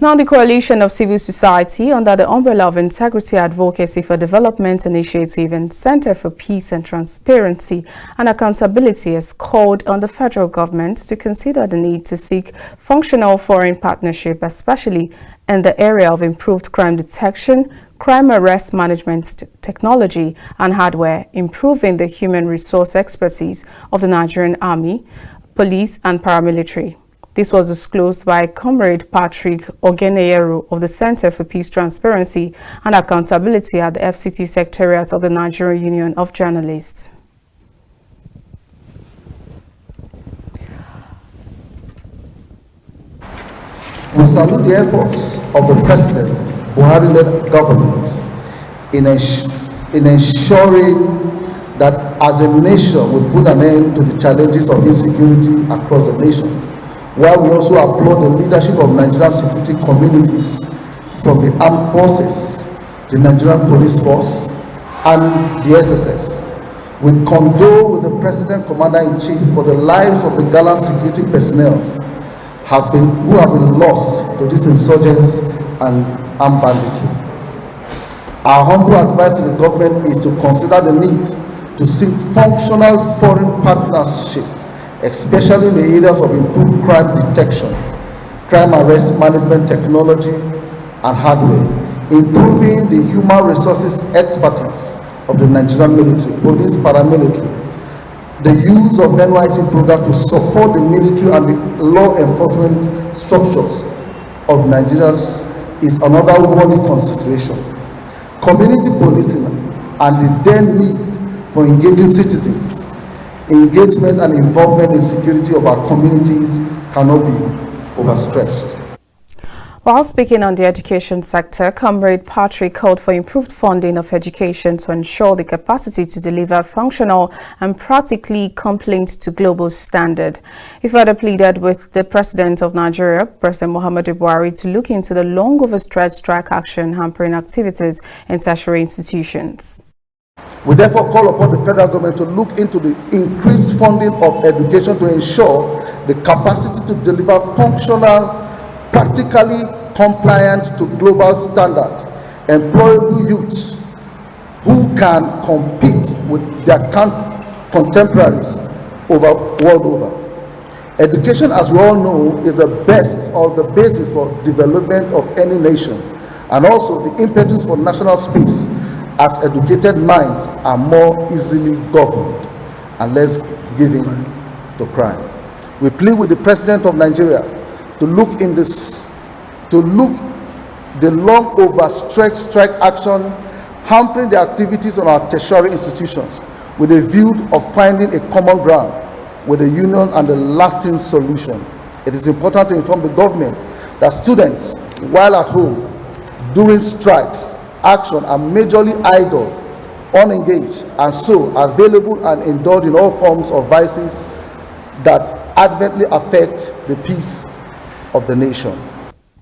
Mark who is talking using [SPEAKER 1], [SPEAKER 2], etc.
[SPEAKER 1] Now, the Coalition of Civil Society, under the umbrella of Integrity Advocacy for Development Initiative and Center for Peace and Transparency and Accountability, has called on the federal government to consider the need to seek functional foreign partnership, especially in the area of improved crime detection, crime arrest management technology and hardware, improving the human resource expertise of the Nigerian Army, police and paramilitary. This was disclosed by Comrade Patrick Ogeneyeru of the Center for Peace, Transparency and Accountability at the FCT Secretariat of the Nigerian Union of Journalists.
[SPEAKER 2] We salute the efforts of the President Buhari-led government in ensuring that as a nation we put an end to the challenges of insecurity across the nation, while we also applaud the leadership of Nigerian security communities from the armed forces, the Nigerian police force, and the SSS. We condole with the President Commander-in-Chief for the lives of the gallant security personnel who have been lost to these insurgents and armed banditry. Our humble advice to the government is to consider the need to seek functional foreign partnership, especially in the areas of improved crime detection, crime arrest management technology and hardware, improving the human resources expertise of the Nigerian military, police, paramilitary. The use of NYC program to support the military and the law enforcement structures of Nigeria is another worthy consideration. Community policing and the then need for engaging citizens, engagement and involvement in security of our communities cannot be overstretched.
[SPEAKER 1] While speaking on the education sector, Comrade Patrick called for improved funding of education to ensure the capacity to deliver functional and practically compliant to global standard. He further pleaded with the President of Nigeria, President Muhammadu Buhari, to look into the long overstretched strike action hampering activities in tertiary institutions.
[SPEAKER 2] We therefore call upon the federal government to look into the increased funding of education to ensure the capacity to deliver functional, practically compliant to global standard, employable youths who can compete with their contemporaries world over. Education, as we all know, is the best or the basis for development of any nation, and also the impetus for national space, as educated minds are more easily governed and less given to crime. We plead with the President of Nigeria to look the long overstretched strike action hampering the activities on our tertiary institutions with a view of finding a common ground with the union and a lasting solution. It is important to inform the government that students, while at home during strikes, action are majorly idle, unengaged, and so available and indulge in all forms of vices that adversely affect the peace of the nation.